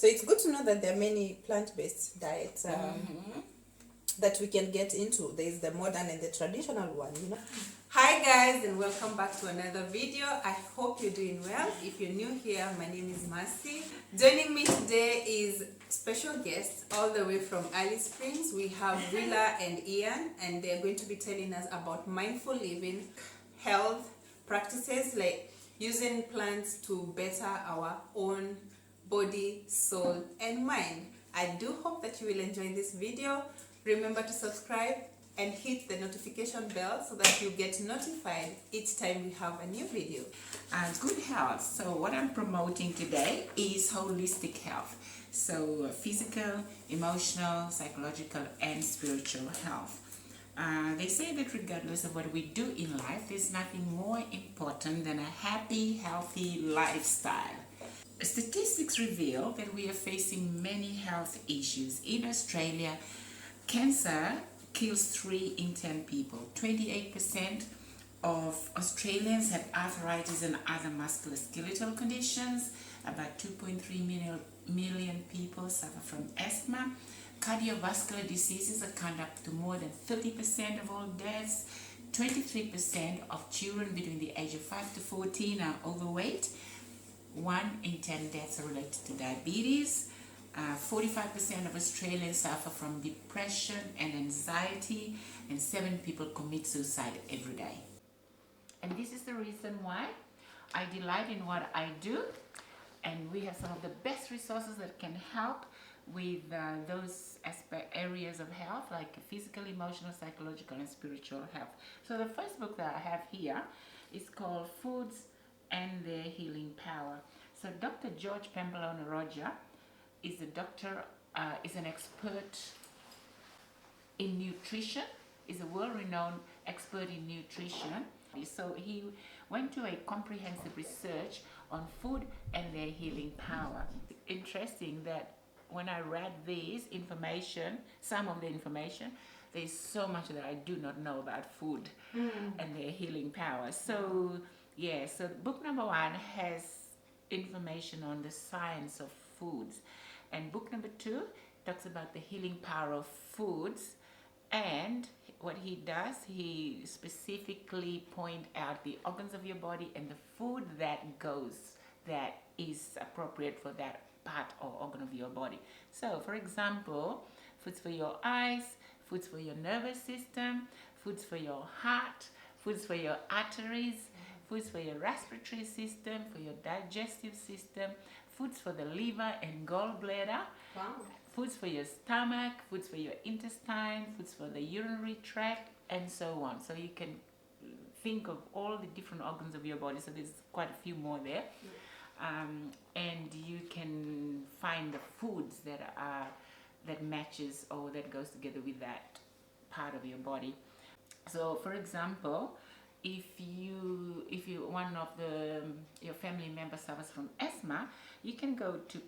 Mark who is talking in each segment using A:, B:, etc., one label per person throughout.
A: So it's good to know that there are many plant-based diets that we can get into. There is the modern and the traditional one, you know. Hi guys, and welcome back to another video. I hope you're doing well. If you're new here, my name is Mercy. Joining me today is special guests all the way from Alice Springs. We have Willa and Ian, and they're going to be telling us about mindful living, health practices like using plants to better our own body, soul, and mind. I do hope that you will enjoy this video. Remember to subscribe and hit the notification bell so that you get notified each time we have a new video.
B: Good health. So what I'm promoting today is holistic health. So physical, emotional, psychological, and spiritual health. They say that regardless of what we do in life, there's nothing more important than a happy, healthy lifestyle. Statistics reveal that we are facing many health issues. In Australia, cancer kills 3 in 10 people. 28% of Australians have arthritis and other musculoskeletal conditions. About 2.3 million people suffer from asthma. Cardiovascular diseases account up to more than 30% of all deaths. 23% of children between the age of 5 to 14 are overweight. 1 in 10 deaths are related to diabetes. 45% of Australians suffer from depression and anxiety, and 7 people commit suicide every day. And this is the reason why I delight in what I do, and we have some of the best resources that can help with those areas of health, like physical, emotional, psychological, and spiritual health. So the first book that I have here is called Foods and Their Healing Power. So Dr. George Pembalona Roger is a doctor, is an expert in nutrition, is a world-renowned expert in nutrition. So he went to a comprehensive research on food and their healing power. Interesting that when I read this information, some of the information, there's so much that I do not know about food and their healing power. So yeah, so book number 1 has information on the science of foods, and book number 2 talks about the healing power of foods. And what he does, he specifically point out the organs of your body and the food that is appropriate for that part or organ of your body. So for example, foods for your eyes, foods for your nervous system, foods for your heart, foods for your arteries, foods for your respiratory system, for your digestive system, foods for the liver and gallbladder, foods for your stomach, foods for your intestine, foods for the urinary tract, and so on. So you can think of all the different organs of your body. So there's quite a few more there. And you can find the foods that matches or that goes together with that part of your body. So for example, if one of your family members suffers from asthma, you can go to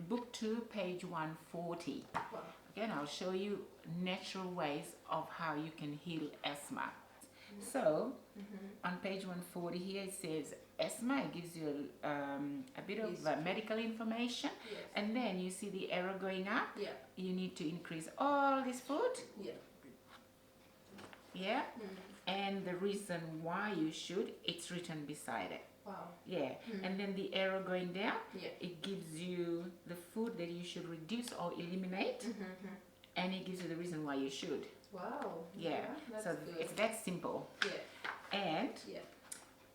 B: book 2, page 140. Again, I'll show you natural ways of how you can heal asthma. So on page 140 here it says asthma. It gives you a bit of medical information, and then you see the arrow going up. You need to increase all this food. And the reason why you should, it's written beside it. And then the arrow going down, it gives you the food that you should reduce or eliminate, and it gives you the reason why you should. So
A: good.
B: it's that simple. And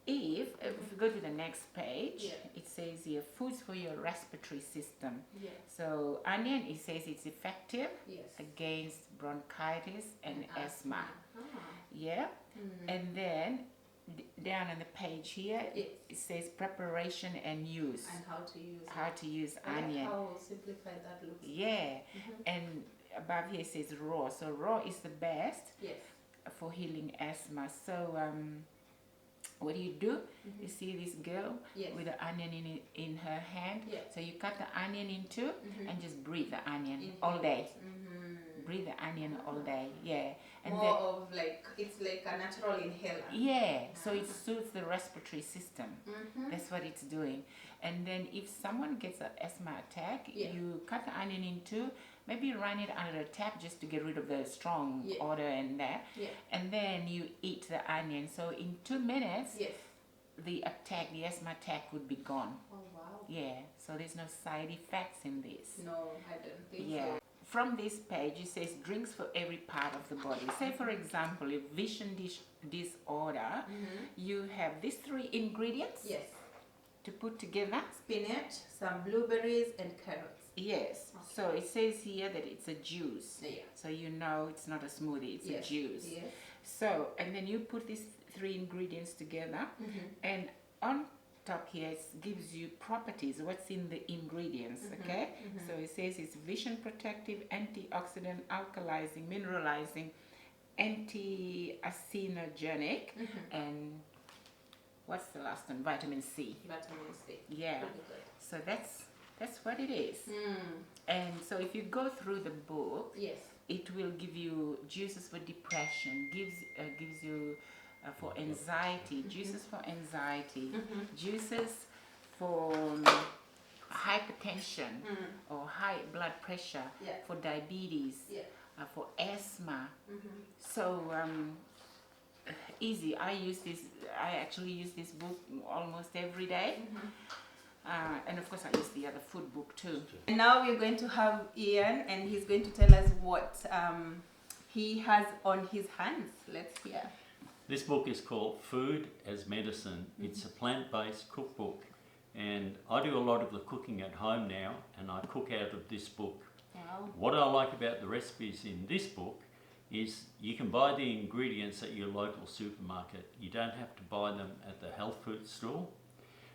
B: if we go to the next page, it says here foods for your respiratory system. So onion, it says it's effective against bronchitis and asthma. And then down on the page here, it says preparation and use.
A: And
B: how to use onion.
A: How simplified that looks.
B: And above here it says raw. So raw is the best for healing asthma. So what do? You see this girl with the onion in her hand. So you cut the onion in two and just breathe the onion all day. breathe the onion all day. Yeah. And
A: more of like, it's like a natural inhaler.
B: Yeah, so it soothes the respiratory system. That's what it's doing. And then if someone gets an asthma attack, you cut the onion in two, maybe run it under a tap just to get rid of the strong odor and that. And then you eat the onion. So in 2 minutes, the asthma attack would be gone.
A: Oh, wow.
B: Yeah, so there's no side effects in this.
A: No, I don't think so.
B: From this page, it says drinks for every part of the body. Say, for example, if vision disorder, you have these 3 ingredients to put together.
A: Spinach, some blueberries, and carrots.
B: Yes. Okay. So it says here that it's a juice. So you know it's not a smoothie, it's a juice. So, and then you put these 3 ingredients together, and on top here it gives you properties, what's in the ingredients. Okay, so it says it's vision protective, antioxidant, alkalizing, mineralizing, anti-carcinogenic, and what's the last one? Vitamin C.
A: Vitamin C.
B: Yeah. So that's what it is. And so if you go through the book, it will give you juices for depression, gives you for anxiety, juices for anxiety, juices for hypertension or high blood pressure, for diabetes, for asthma. So easy. I actually use this book almost every day. And of course I use the other food book too.
A: And now we're going to have Ian, and he's going to tell us what he has on his hands. Let's hear.
C: This book is called Food as Medicine. It's a plant-based cookbook, and I do a lot of the cooking at home now, and I cook out of this book.
A: Wow.
C: What I like about the recipes in this book is you can buy the ingredients at your local supermarket. You don't have to buy them at the health food store.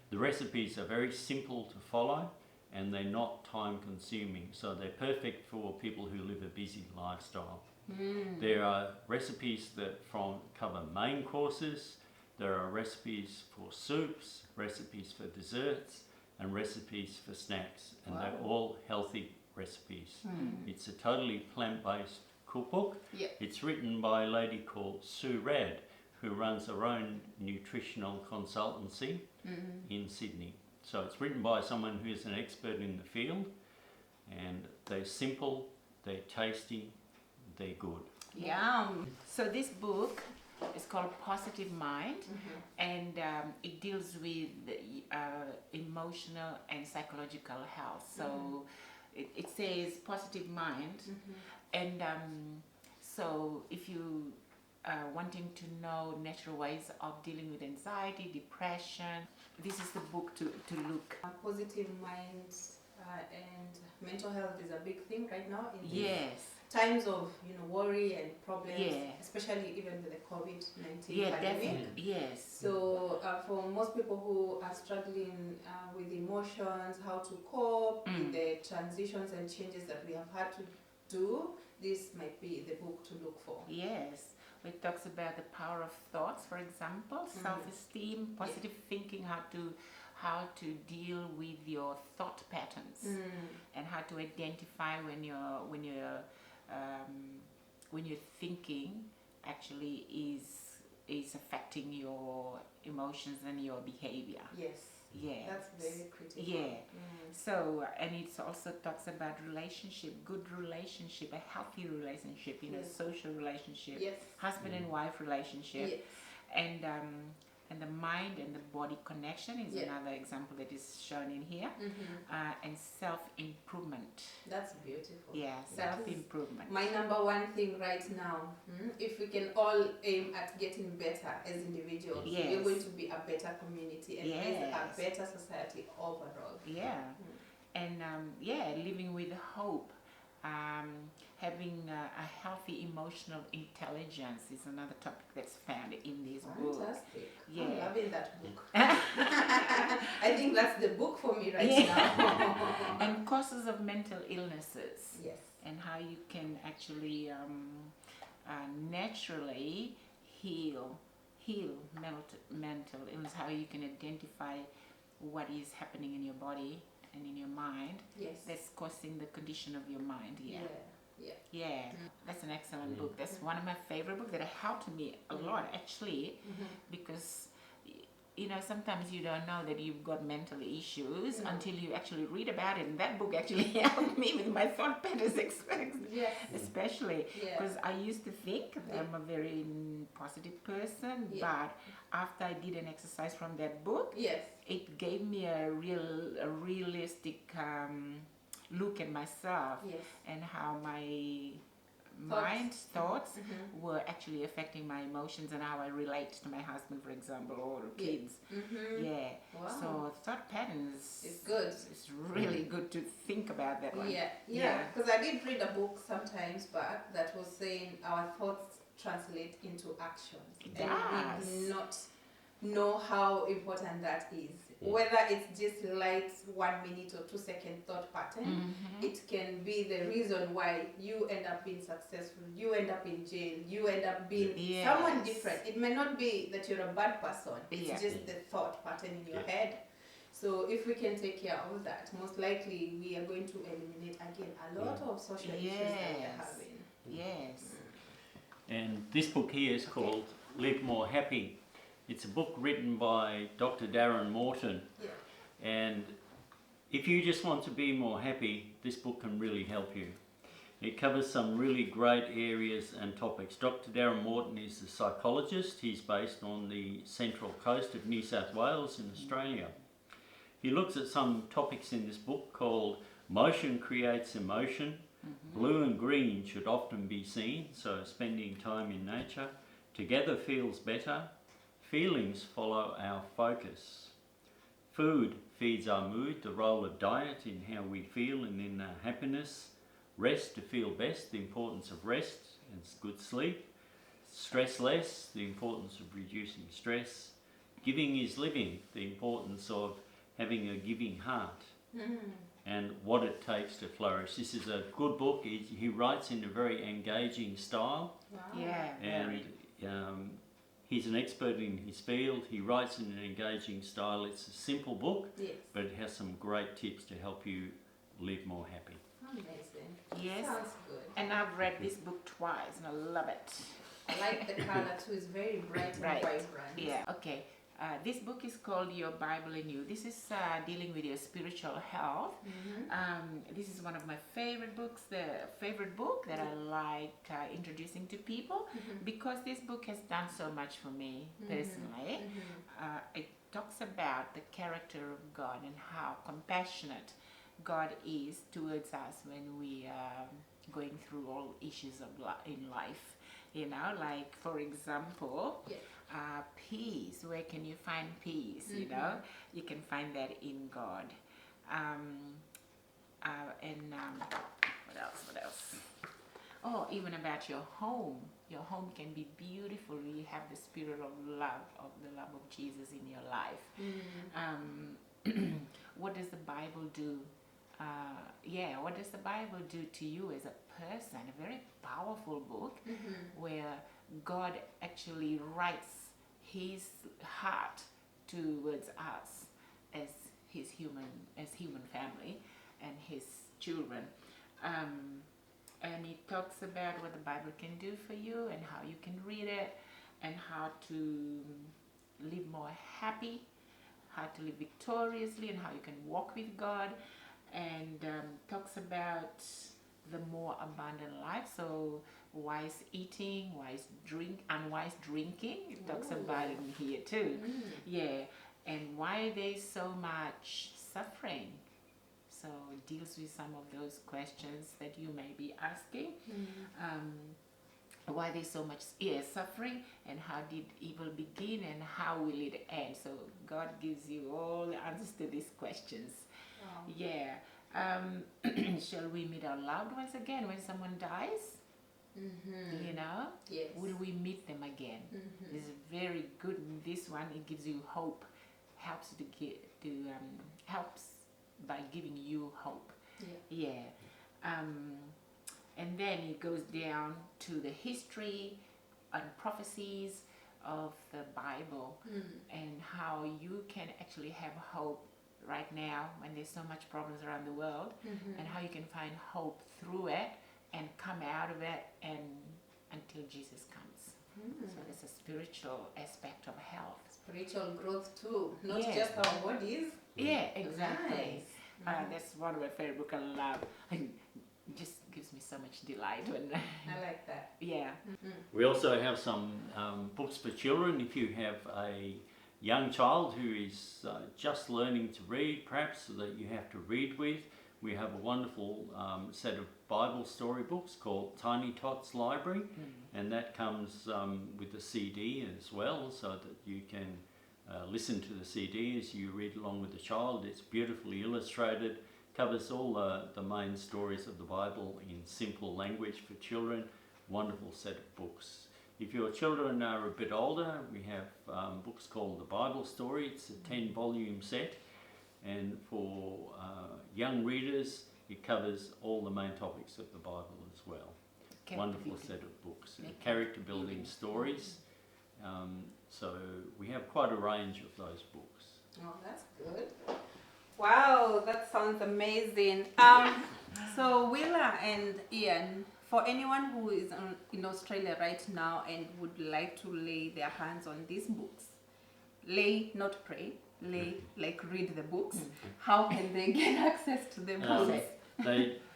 C: The recipes are very simple to follow, and they're not time consuming, so they're perfect for people who live a busy lifestyle. There are recipes that cover main courses, there are recipes for soups, recipes for desserts, and recipes for snacks, and they're all healthy recipes. It's a totally plant-based cookbook. It's written by a lady called Sue Rad, who runs her own nutritional consultancy in Sydney. So it's written by someone who's an expert in the field, and they're simple, they're tasty, they're good.
B: Yum. So this book is called Positive Mind, and it deals with emotional and psychological health. So it says positive mind, and so if you are wanting to know natural ways of dealing with anxiety, depression, this is the book to look.
A: Positive minds and mental health is a big thing right now in times of worry and problems, especially even with the COVID-19 pandemic. So for most people who are struggling with emotions, how to cope with the transitions and changes that we have had to do, this might be the book to look for.
B: It talks about the power of thoughts, for example, self-esteem, positive thinking, how to deal with your thought patterns, and how to identify when your thinking actually is affecting your emotions and your behavior.
A: That's very critical.
B: So, and it also talks about relationship, good relationship, a healthy relationship, social relationship, husband and wife relationship, and the mind and the body connection is another example that is shown in here, and self-improvement.
A: That's beautiful.
B: Self-improvement.
A: My number one thing right now, if we can all aim at getting better as individuals, we're going to be a better community and a better society overall. And
B: living with hope. Having a healthy emotional intelligence is another topic that's found in this book.
A: Fantastic. I'm loving that book. I think that's the book for me right now.
B: And causes of mental illnesses. And how you can actually naturally heal mental illness, how you can identify what is happening in your body and in your mind that's causing the condition of your mind. Yeah, that's an excellent book. That's one of my favorite books that helped me a lot actually, because you know, sometimes you don't know that you've got mental issues until you actually read about it. And that book actually helped me with my thought patterns, especially because I used to think that I'm a very positive person, but after I did an exercise from that book, it gave me a realistic look at myself and how my thoughts were actually affecting my emotions and how I relate to my husband, for example, or kids. So thought patterns
A: is good.
B: It's really good to think about that one.
A: Because I did read a book sometimes back that was saying our thoughts translate into actions, and we do not know how important that is. Whether it's just light 1 minute or 2 second thought pattern, it can be the reason why you end up being successful, you end up in jail, you end up being someone different. It may not be that you're a bad person, it's just the thought pattern in your head. So if we can take care of that, most likely we are going to eliminate again a lot of social issues that we are having.
C: And this book here is called Live More Happy. It's a book written by Dr. Darren Morton, and if you just want to be more happy, this book can really help you. It covers some really great areas and topics. Dr. Darren Morton is a psychologist. He's based on the central coast of New South Wales in Australia. He looks at some topics in this book called Motion Creates Emotion, Blue and green should often be seen, so spending time in nature, Together feels better, Feelings follow our focus. Food feeds our mood, the role of diet in how we feel and in our happiness. Rest to feel best, the importance of rest and good sleep. Stress less, the importance of reducing stress. Giving is living, the importance of having a giving heart. And what it takes to flourish. This is a good book. He writes in a very engaging style. And he's an expert in his field. He writes in an engaging style. It's a simple book, but it has some great tips to help you live more happy.
A: Amazing. Sounds good.
B: And I've read this book twice and I love it.
A: I like the color too. It's very bright and vibrant.
B: Okay. This book is called Your Bible in You. This is dealing with your spiritual health. This is one of my favorite books, the favorite book that I like introducing to people because this book has done so much for me personally. It talks about the character of God and how compassionate God is towards us when we are going through all issues of in life. You know, like for example, peace. Where can you find peace? You know, you can find that in God. What else? Oh, even about your home. Your home can be beautiful. You have the spirit of the love of Jesus in your life. What does the Bible do? What does the Bible do to you as a person? A very powerful book where God actually writes his heart towards us as his human family and his children. And it talks about what the Bible can do for you and how you can read it and how to live more happy, how to live victoriously, and how you can walk with God. And talks about the more abundant life, so wise eating, unwise drinking. It talks about it in here too. And why there's so much suffering. So it deals with some of those questions that you may be asking. Why there's so much suffering, and how did evil begin, and how will it end? So God gives you all the answers to these questions. Shall we meet our loved ones again when someone dies? You know, will we meet them again? This is very good. This one, it gives you hope, helps by giving you hope. And then it goes down to the history and prophecies of the Bible and how you can actually have hope right now when there's so much problems around the world, and how you can find hope through it and come out of it and until Jesus comes. So there's a spiritual aspect of health.
A: Spiritual growth too, not
B: Yeah.
A: just our bodies.
B: Yeah, exactly.
A: Nice.
B: That's one of my favorite books. I love. It just gives me so much delight when.
A: I like that.
B: Yeah.
C: We also have some books for children. If you have a young child who is just learning to read, perhaps that you have to read with, we have a wonderful set of Bible story books called Tiny Tots Library, and that comes with a CD as well, so that you can listen to the CD as you read along with the child. It's beautifully illustrated, covers all the main stories of the Bible in simple language for children. Wonderful set of books. If your children are a bit older, we have books called The Bible Story. It's a 10-volume set, and for young readers it covers all the main topics of the Bible as well. Wonderful set of books. Character building stories. So we have quite a range of those books.
A: Oh, that's good. Wow, that sounds amazing. So Willa and Ian, for anyone who is in Australia right now and would like to lay their hands on these books, lay, not pray, lay, like read the books, how can they get access to the books?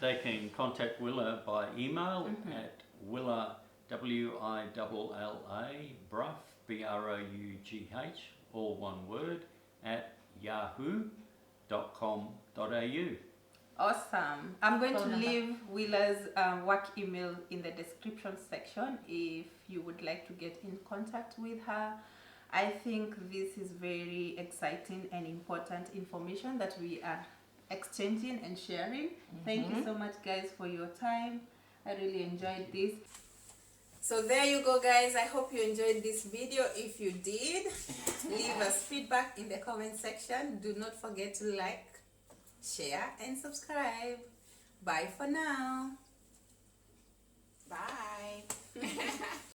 C: They can contact Willa by email at Willa, Willa, Bruff, BROUGH, all one word, at yahoo.com.au.
A: Awesome. I'm going to leave Willa's work email in the description section if you would like to get in contact with her. I think this is very exciting and important information that we are exchanging and sharing. Thank you so much, guys, for your time. I really enjoyed this. So there you go, guys. I hope you enjoyed this video. If you did, leave us feedback in the comment section. Do not forget to like, share and subscribe. Bye for now.